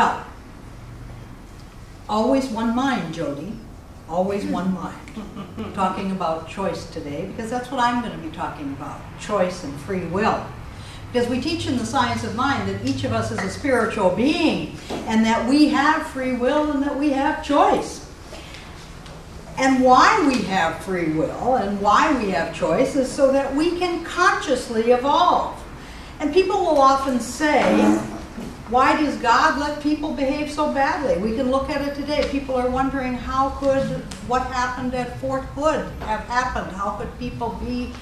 Well, always one mind, Jody. Always one mind. Talking about choice today, because that's what I'm going to be talking about, choice and free will. Because we teach in the science of mind that each of us is a spiritual being, and that we have free will and that we have choice. And why we have free will and why we have choice is so that we can consciously evolve. And people will often say, why does God let people behave so badly? We can look at it today. People are wondering how could what happened at Fort Hood have happened? How could people be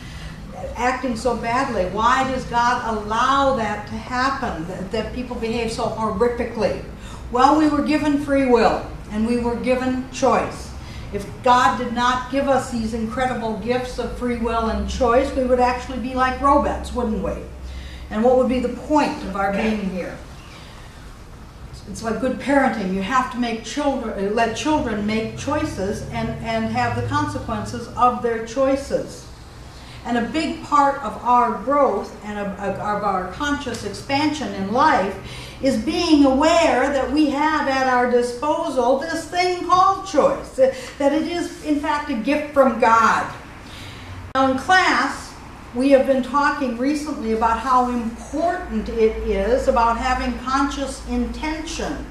acting so badly? Why does God allow that to happen, that people behave so horrifically? Well, we were given free will and we were given choice. If God did not give us these incredible gifts of free will and choice, we would actually be like robots, wouldn't we? And what would be the point of our being here? It's like good parenting. You have to make let children make choices and have the consequences of their choices. And a big part of our growth and of our conscious expansion in life is being aware that we have at our disposal this thing called choice, that it is in fact a gift from God. Now in class, we have been talking recently about how important it is about having conscious intention,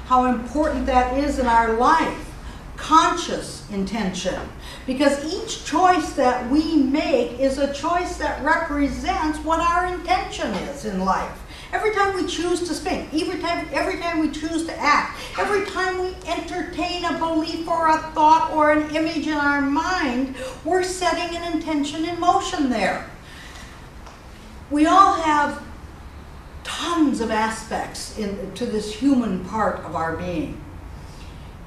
how important that is in our life, conscious intention. Because each choice that we make is a choice that represents what our intention is in life. Every time we choose to speak, every time we choose to act, every time we entertain a belief or a thought or an image in our mind, we're setting an intention in motion there. We all have tons of aspects to this human part of our being.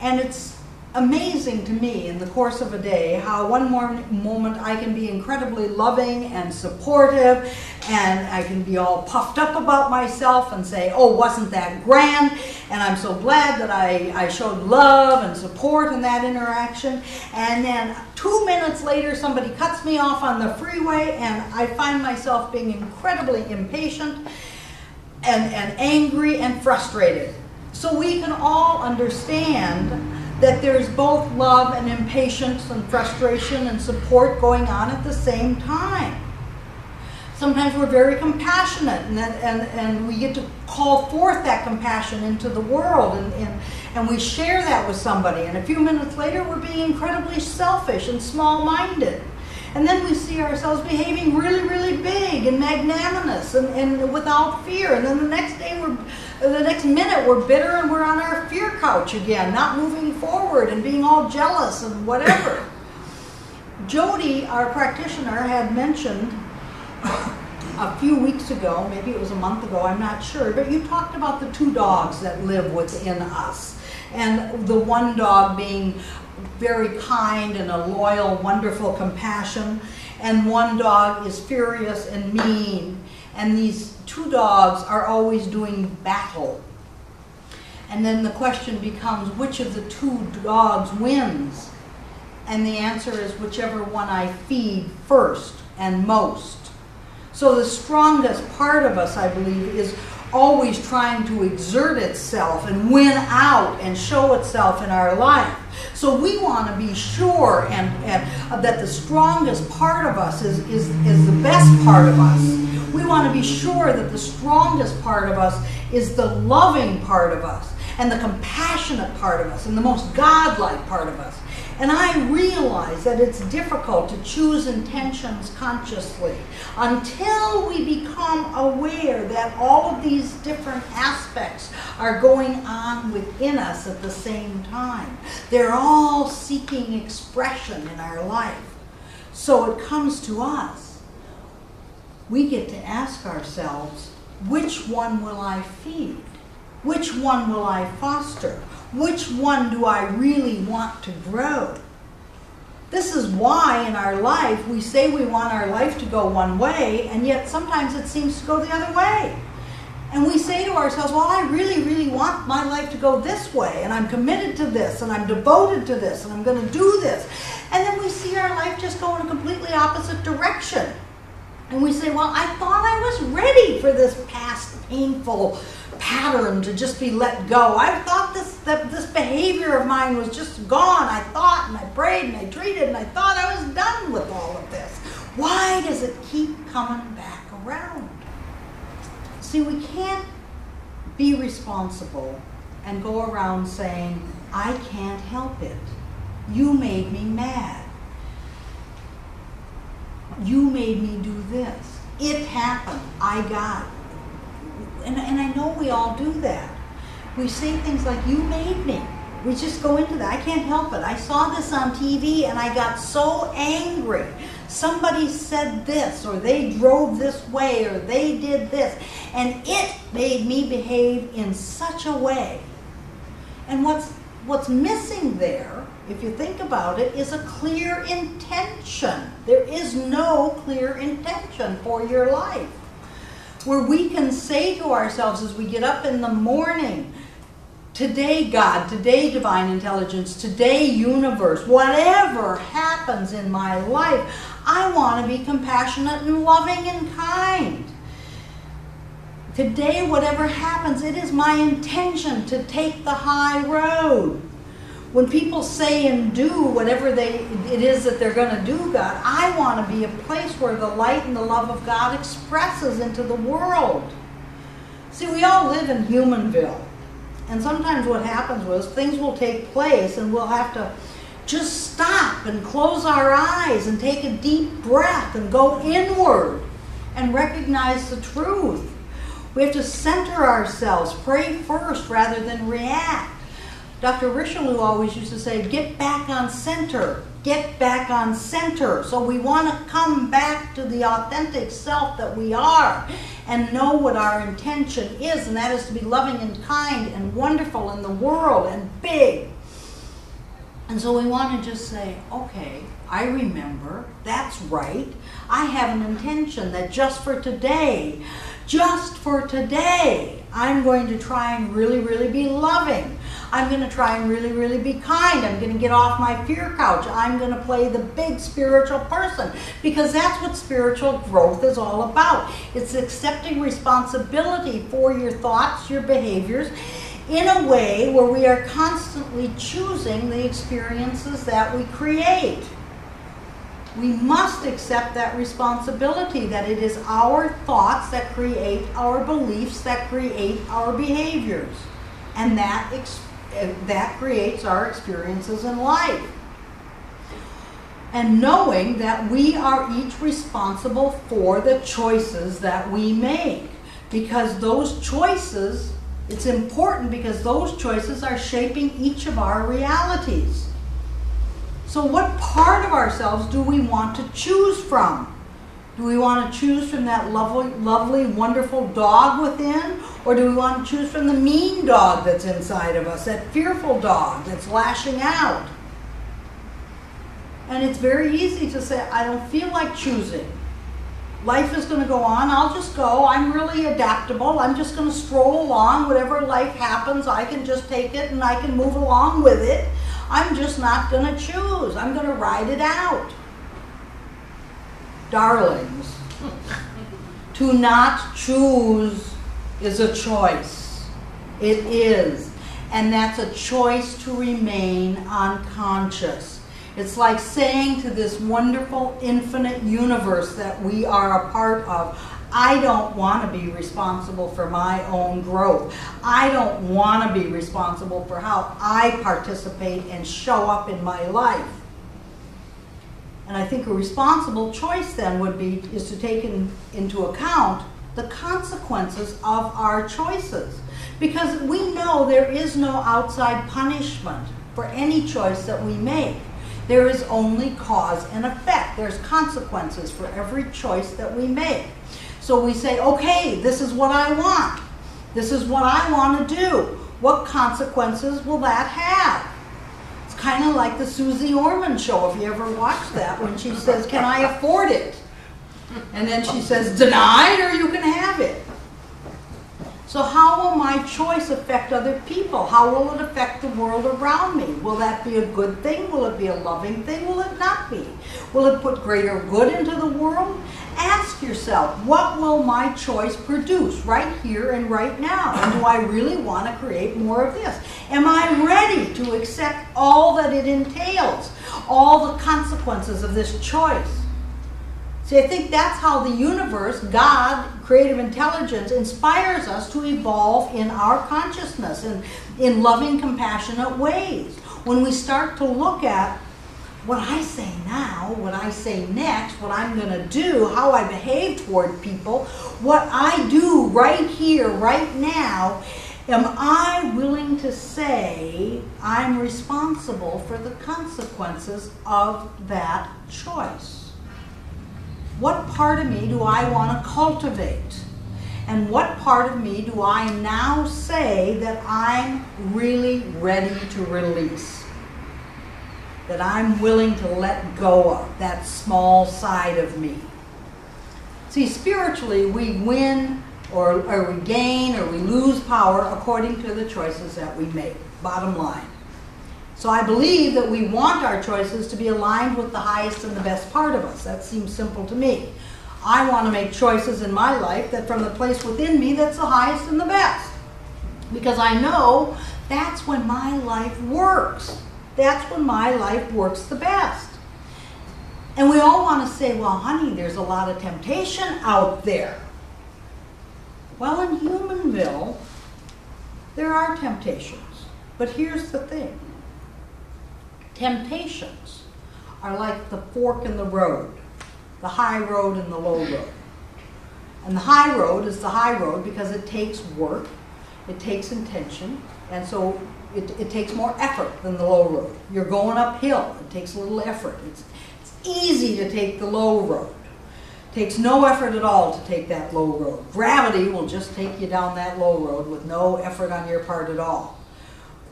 And it's amazing to me in the course of a day how one moment I can be incredibly loving and supportive, and I can be all puffed up about myself and say, oh, wasn't that grand? And I'm so glad that I showed love and support in that interaction. And then 2 minutes later, somebody cuts me off on the freeway, and I find myself being incredibly impatient and angry and frustrated. So we can all understand that there's both love and impatience and frustration and support going on at the same time. Sometimes we're very compassionate, and we get to call forth that compassion into the world, and we share that with somebody, and a few minutes later we're being incredibly selfish and small-minded. And then we see ourselves behaving really, really big and magnanimous and without fear. And then the next minute we're bitter and we're on our fear couch again, not moving forward and being all jealous and whatever. Jody, our practitioner, had mentioned a few weeks ago, maybe it was a month ago, I'm not sure, but you talked about the two dogs that live within us. And the one dog being very kind and a loyal, wonderful compassion, and one dog is furious and mean, and these two dogs are always doing battle. And then the question becomes, which of the two dogs wins? And the answer is whichever one I feed first and most. So the strongest part of us, I believe, is always trying to exert itself and win out and show itself in our life. So we want to be sure that the strongest part of us is the best part of us. We want to be sure that the strongest part of us is the loving part of us, and the compassionate part of us, and the most godlike part of us. And I realize that it's difficult to choose intentions consciously until we become aware that all of these different aspects are going on within us at the same time. They're all seeking expression in our life. So it comes to us. We get to ask ourselves, which one will I feed? Which one will I foster? Which one do I really want to grow? This is why in our life we say we want our life to go one way, and yet sometimes it seems to go the other way. And we say to ourselves, well, I really, really want my life to go this way, and I'm committed to this, and I'm devoted to this, and I'm going to do this. And then we see our life just go in a completely opposite direction. And we say, well, I thought I was ready for this past painful pattern to just be let go. I thought this behavior of mine was just gone. I thought and I prayed and I treated and I thought I was done with all of this. Why does it keep coming back around? See, we can't be responsible and go around saying, I can't help it. You made me mad. You made me do this. It happened. I got it. And I know we all do that. We say things like, you made me. We just go into that. I can't help it. I saw this on TV and I got so angry. Somebody said this, or they drove this way, or they did this. And it made me behave in such a way. And what's missing there, if you think about it, is a clear intention. There is no clear intention for your life. Where we can say to ourselves as we get up in the morning, today God, today divine intelligence, today universe, whatever happens in my life, I want to be compassionate and loving and kind. Today, whatever happens, it is my intention to take the high road. When people say and do whatever it is that they're going to do, God, I want to be a place where the light and the love of God expresses into the world. See, we all live in Humanville. And sometimes what happens is things will take place and we'll have to just stop and close our eyes and take a deep breath and go inward and recognize the truth. We have to center ourselves, pray first rather than react. Dr. Richelieu always used to say, get back on center, get back on center. So we want to come back to the authentic self that we are and know what our intention is, and that is to be loving and kind and wonderful in the world and big. And so we want to just say, okay, I remember, that's right. I have an intention that just for today, I'm going to try and really, really be loving. I'm going to try and really, really be kind. I'm going to get off my fear couch. I'm going to play the big spiritual person, because that's what spiritual growth is all about. It's accepting responsibility for your thoughts, your behaviors, in a way where we are constantly choosing the experiences that we create. We must accept that responsibility, that it is our thoughts that create our beliefs, that create our behaviors. And that creates our experiences in life. And knowing that we are each responsible for the choices that we make. Because those choices, it's important because those choices are shaping each of our realities. So what part of ourselves do we want to choose from? Do we want to choose from that lovely, wonderful dog within? Or do we want to choose from the mean dog that's inside of us, that fearful dog that's lashing out? And it's very easy to say, I don't feel like choosing. Life is going to go on. I'll just go. I'm really adaptable. I'm just going to stroll along. Whatever life happens, I can just take it and I can move along with it. I'm just not going to choose. I'm going to ride it out. Darlings, to not choose is a choice. It is. And that's a choice to remain unconscious. It's like saying to this wonderful infinite universe that we are a part of, I don't want to be responsible for my own growth. I don't want to be responsible for how I participate and show up in my life. And I think a responsible choice then is to take into account the consequences of our choices. Because we know there is no outside punishment for any choice that we make. There is only cause and effect. There's consequences for every choice that we make. So we say, okay, this is what I want. This is what I want to do. What consequences will that have? It's kind of like the Susie Orman show, if you ever watched that, when she says, can I afford it? And then she says, denied or you can have it. So how will my choice affect other people? How will it affect the world around me? Will that be a good thing? Will it be a loving thing? Will it not be? Will it put greater good into the world? ask yourself, what will my choice produce right here and right now? And do I really want to create more of this? Am I ready to accept all that it entails, all the consequences of this choice? See, I think that's how the universe, God, creative intelligence, inspires us to evolve in our consciousness and in loving, compassionate ways. When we start to look at what I say now, what I say next, what I'm going to do, how I behave toward people, what I do right here, right now, am I willing to say I'm responsible for the consequences of that choice? What part of me do I want to cultivate? And what part of me do I now say that I'm really ready to release? That I'm willing to let go of, that small side of me. See, spiritually, we win or we gain or we lose power according to the choices that we make, bottom line. So I believe that we want our choices to be aligned with the highest and the best part of us. That seems simple to me. I want to make choices in my life that from the place within me that's the highest and the best. Because I know that's when my life works. That's when my life works the best. And we all want to say, well, honey, there's a lot of temptation out there. Well, in Humanville, there are temptations. But here's the thing. Temptations are like the fork in the road, the high road and the low road. And the high road is the high road because it takes work, it takes intention, and so it takes more effort than the low road. You're going uphill. It takes a little effort. It's easy to take the low road. It takes no effort at all to take that low road. Gravity will just take you down that low road with no effort on your part at all.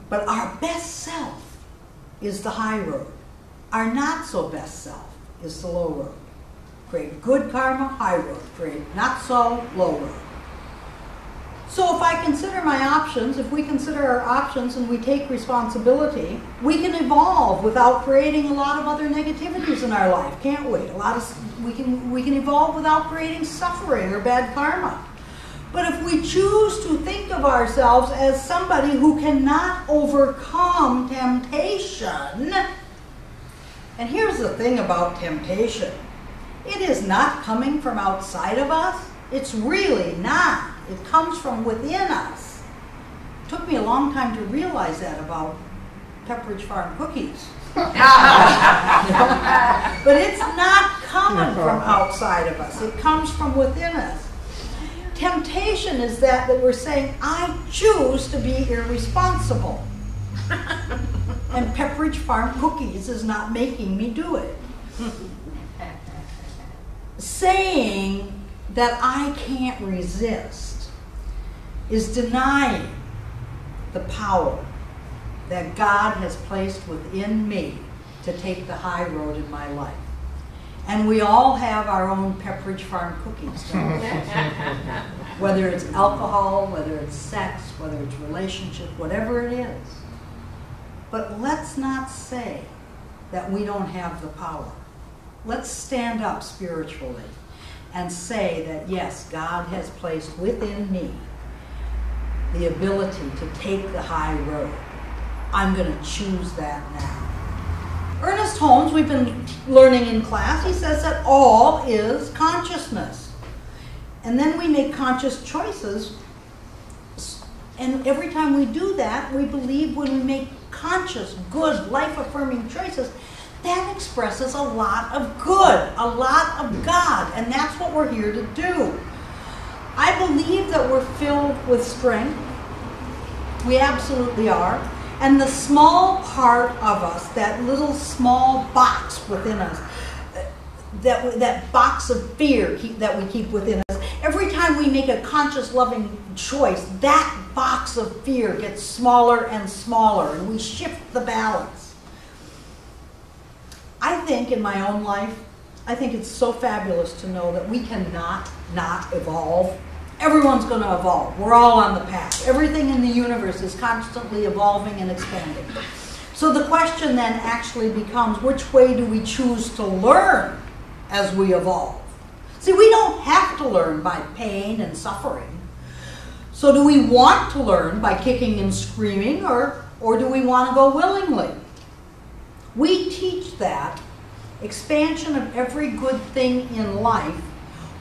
But our best self is the high road. Our not so best self is the low road. Create good karma, high road. Create not so, low road. So if I consider my options, if we consider our options and we take responsibility, we can evolve without creating a lot of other negativities in our life, can't we? We can evolve without creating suffering or bad karma. But if we choose to think of ourselves as somebody who cannot overcome temptation, and here's the thing about temptation, it is not coming from outside of us. It's really not. It comes from within us. It took me a long time to realize that about Pepperidge Farm cookies. But it's not coming from outside of us. It comes from within us. Temptation is that we're saying, I choose to be irresponsible. And Pepperidge Farm cookies is not making me do it. Saying that I can't resist is denying the power that God has placed within me to take the high road in my life. And we all have our own Pepperidge Farm cookies, don't we? Whether it's alcohol, whether it's sex, whether it's relationship, whatever it is. But let's not say that we don't have the power. Let's stand up spiritually and say that, yes, God has placed within me the ability to take the high road. I'm going to choose that now. Ernest Holmes, we've been learning in class, he says that all is consciousness. And then we make conscious choices, and every time we do that, we believe when we make conscious, good, life-affirming choices, that expresses a lot of good, a lot of God, and that's what we're here to do. I believe that we're filled with strength. We absolutely are. And the small part of us, that little small box within us, that box of fear that we keep within us, every time we make a conscious, loving choice, that box of fear gets smaller and smaller, and we shift the balance. I think in my own life, I think it's so fabulous to know that we cannot not evolve. Everyone's going to evolve. We're all on the path. Everything in the universe is constantly evolving and expanding. So the question then actually becomes, which way do we choose to learn as we evolve? See, we don't have to learn by pain and suffering. So do we want to learn by kicking and screaming, or do we want to go willingly? We teach that expansion of every good thing in life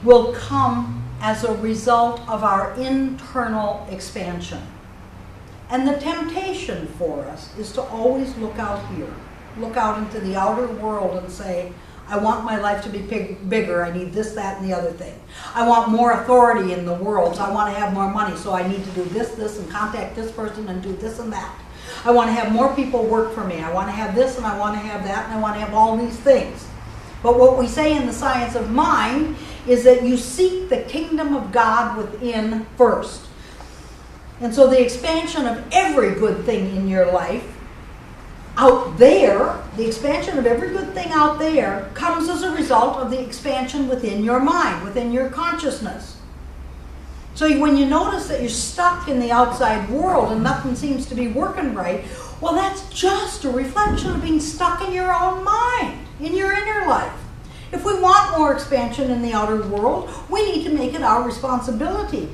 will come as a result of our internal expansion. And the temptation for us is to always look out here, look out into the outer world and say, I want my life to be bigger, I need this, that, and the other thing. I want more authority in the world, so I want to have more money, so I need to do this, and contact this person and do this and that. I want to have more people work for me. I want to have this, and I want to have that, and I want to have all these things. But what we say in the science of mind is that you seek the kingdom of God within first. And so the expansion of every good thing in your life out there, the expansion of every good thing out there comes as a result of the expansion within your mind, within your consciousness. So when you notice that you're stuck in the outside world and nothing seems to be working right, well, that's just a reflection of being stuck in your own mind, in your inner life. If we want more expansion in the outer world, we need to make it our responsibility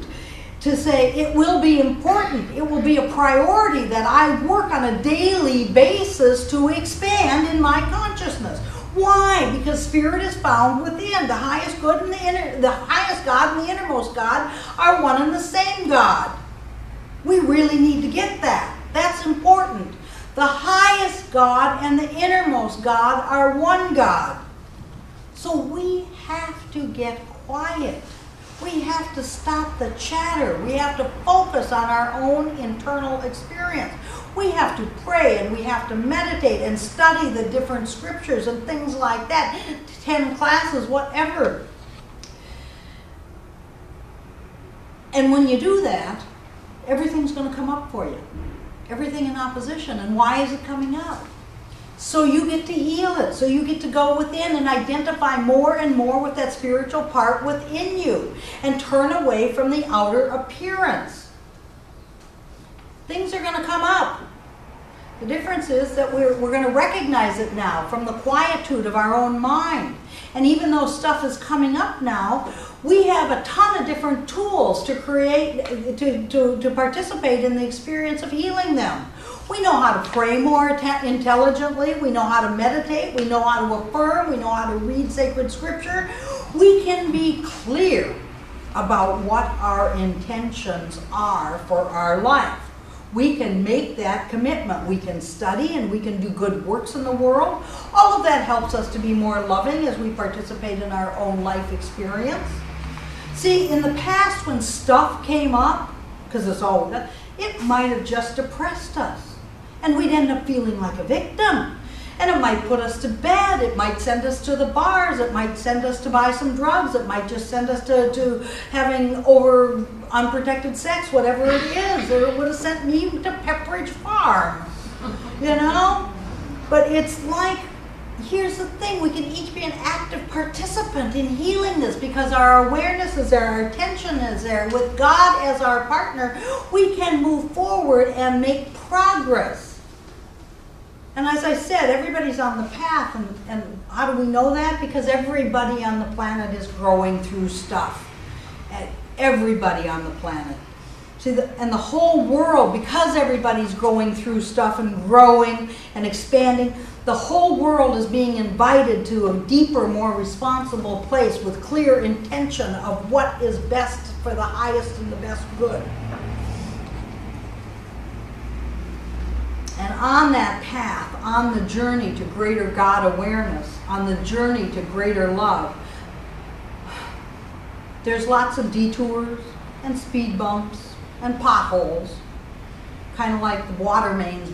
to say it will be important, it will be a priority that I work on a daily basis to expand in my consciousness. Why? Because spirit is found within. The highest good and the highest God and the innermost God are one and the same God. We really need to get that. That's important. The highest God and the innermost God are one God. So we have to get quiet. We have to stop the chatter. We have to focus on our own internal experience. We have to pray and we have to meditate and study the different scriptures and things like that. 10 classes, whatever. And when you do that, everything's going to come up for you. Everything in opposition. And why is it coming up? So you get to heal it. So you get to go within and identify more and more with that spiritual part within you and turn away from the outer appearance. Things are going to come up. The difference is that we're going to recognize it now from the quietude of our own mind. And even though stuff is coming up now, we have a ton of different tools to create, to participate in the experience of healing them. We know how to pray more intelligently. We know how to meditate. We know how to affirm. We know how to read sacred scripture. We can be clear about what our intentions are for our life. We can make that commitment. We can study and we can do good works in the world. All of that helps us to be more loving as we participate in our own life experience. See, in the past when stuff came up, because it's all that, it might have just depressed us. And we'd end up feeling like a victim. And it might put us to bed. It might send us to the bars. It might send us to buy some drugs. It might just send us to having unprotected sex, whatever it is. Or it would have sent me to Pepperidge Farm, you know? But it's like, here's the thing. We can each be an active participant in healing this because our awareness is there, our attention is there. With God as our partner, we can move forward and make progress. And as I said, everybody's on the path. And how do we know that? Because everybody on the planet is growing through stuff. And everybody on the planet. See, and the whole world, because everybody's going through stuff and growing and expanding, the whole world is being invited to a deeper, more responsible place with clear intention of what is best for the highest and the best good. And on that path, on the journey to greater God awareness, on the journey to greater love, there's lots of detours and speed bumps and potholes, kind of like the water mains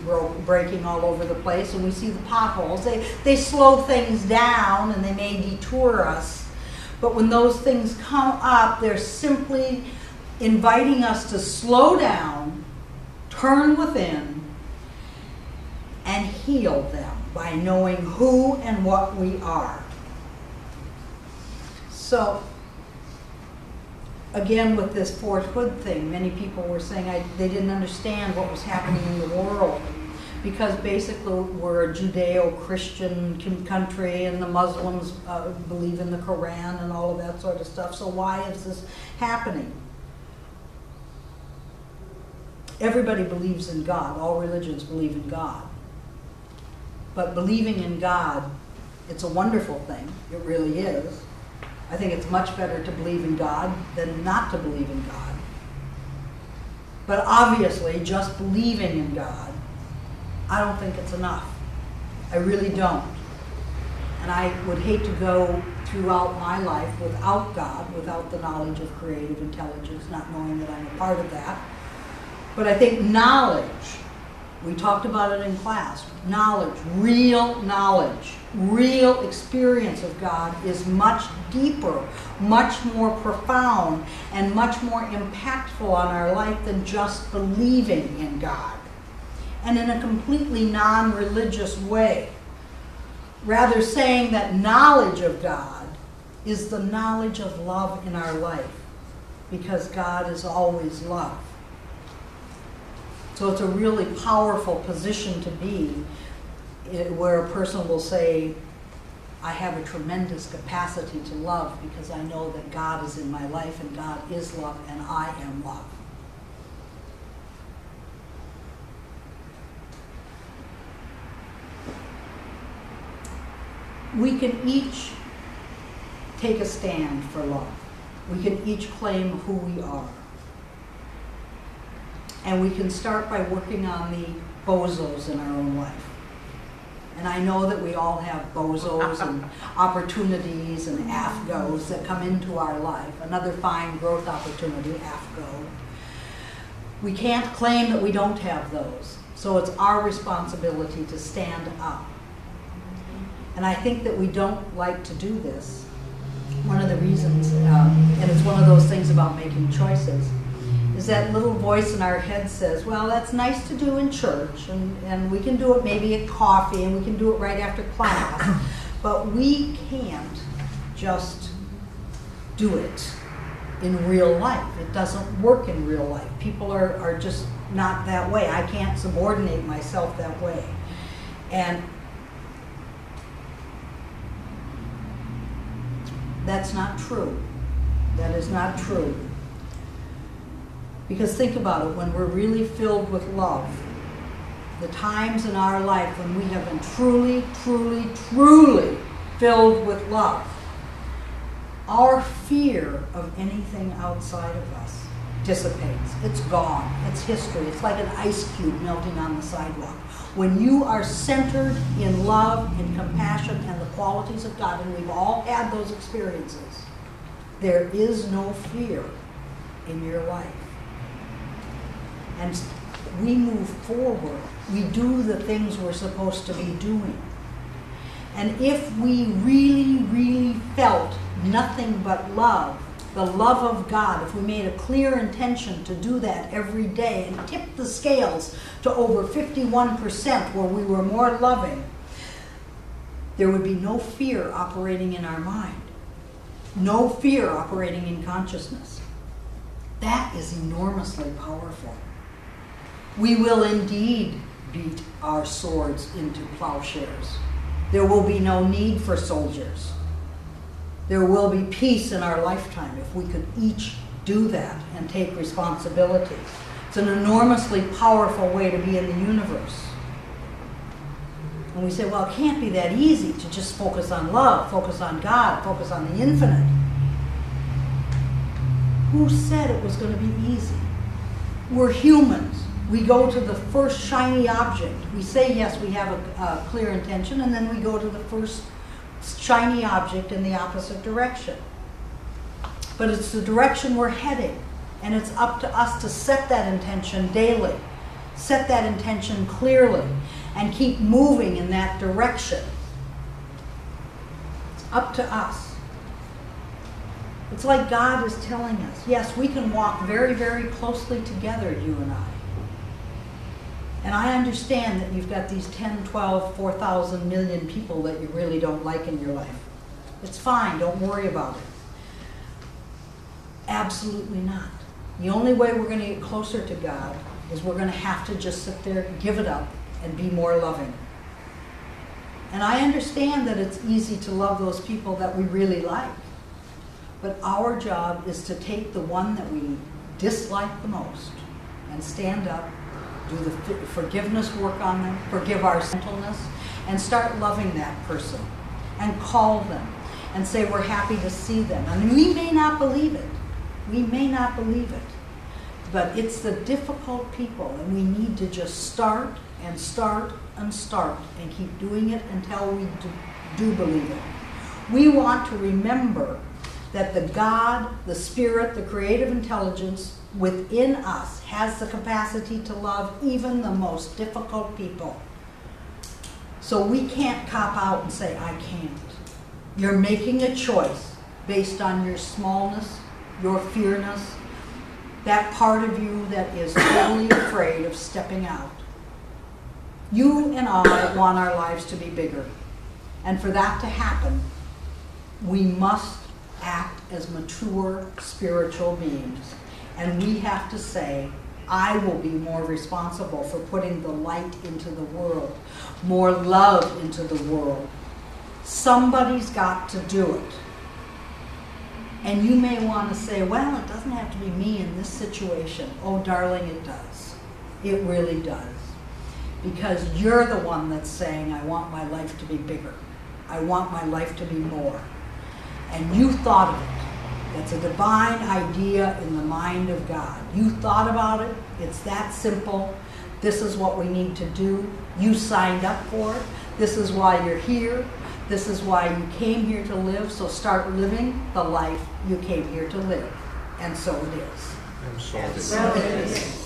breaking all over the place, and we see the potholes. They slow things down and they may detour us, but when those things come up, they're simply inviting us to slow down, turn within, and heal them by knowing who and what we are. So, again, with this Fort Hood thing, many people were saying they didn't understand what was happening in the world because basically we're a Judeo-Christian country and the Muslims believe in the Quran and all of that sort of stuff. So why is this happening? Everybody believes in God. All religions believe in God. But believing in God, it's a wonderful thing. It really is. I think it's much better to believe in God than not to believe in God. But obviously, just believing in God, I don't think it's enough. I really don't. And I would hate to go throughout my life without God, without the knowledge of creative intelligence, not knowing that I'm a part of that. But I think knowledge, we talked about it in class, knowledge, real experience of God is much deeper, much more profound, and much more impactful on our life than just believing in God. And in a completely non-religious way. Rather saying that knowledge of God is the knowledge of love in our life, because God is always love. So it's a really powerful position to be, where a person will say, I have a tremendous capacity to love because I know that God is in my life and God is love and I am love. We can each take a stand for love. We can each claim who we are. And we can start by working on the bozos in our own life. And I know that we all have bozos and opportunities and AFGOs that come into our life. Another fine growth opportunity, AFGO. We can't claim that we don't have those. So it's our responsibility to stand up. And I think that we don't like to do this. One of the reasons, and it's one of those things about making choices, is that little voice in our head says, well, that's nice to do in church, and we can do it maybe at coffee, and we can do it right after class, but we can't just do it in real life. It doesn't work in real life. People are just not that way. I can't subordinate myself that way. And that's not true. That is not true. Because think about it, when we're really filled with love, the times in our life when we have been truly, truly, truly filled with love, our fear of anything outside of us dissipates. It's gone. It's history. It's like an ice cube melting on the sidewalk. When you are centered in love, in compassion, and the qualities of God, and we've all had those experiences, there is no fear in your life. And we move forward. We do the things we're supposed to be doing. And if we really, really felt nothing but love, the love of God, if we made a clear intention to do that every day and tipped the scales to over 51% where we were more loving, there would be no fear operating in our mind. No fear operating in consciousness. That is enormously powerful. We will indeed beat our swords into plowshares. There will be no need for soldiers. There will be peace in our lifetime if we could each do that and take responsibility. It's an enormously powerful way to be in the universe. And we say, well, it can't be that easy to just focus on love, focus on God, focus on the infinite. Who said it was going to be easy? We're humans. We go to the first shiny object. We say, yes, we have a clear intention, and then we go to the first shiny object in the opposite direction. But it's the direction we're heading, and it's up to us to set that intention daily, set that intention clearly, and keep moving in that direction. It's up to us. It's like God is telling us, yes, we can walk very, very closely together, you and I. And I understand that you've got these 10, 12, 4,000 million people that you really don't like in your life. It's fine, don't worry about it. Absolutely not. The only way we're going to get closer to God is we're going to have to just sit there, give it up, and be more loving. And I understand that it's easy to love those people that we really like. But our job is to take the one that we dislike the most and stand up, do the forgiveness work on them, forgive our gentleness, and start loving that person and call them and say we're happy to see them. And we may not believe it. We may not believe it. But it's the difficult people, and we need to just start and start and start and keep doing it until we do believe it. We want to remember that the God, the Spirit, the creative intelligence within us has the capacity to love even the most difficult people. So we can't cop out and say, I can't. You're making a choice based on your smallness, your fearness, that part of you that is totally afraid of stepping out. You and I want our lives to be bigger. And for that to happen, we must act as mature spiritual beings. And we have to say, I will be more responsible for putting the light into the world, more love into the world. Somebody's got to do it. And you may want to say, well, it doesn't have to be me in this situation. Oh, darling, it does. It really does. Because you're the one that's saying, I want my life to be bigger. I want my life to be more. And you thought of it. That's a divine idea in the mind of God. You thought about it. It's that simple. This is what we need to do. You signed up for it. This is why you're here. This is why you came here to live. So start living the life you came here to live. And so it is. And so it is.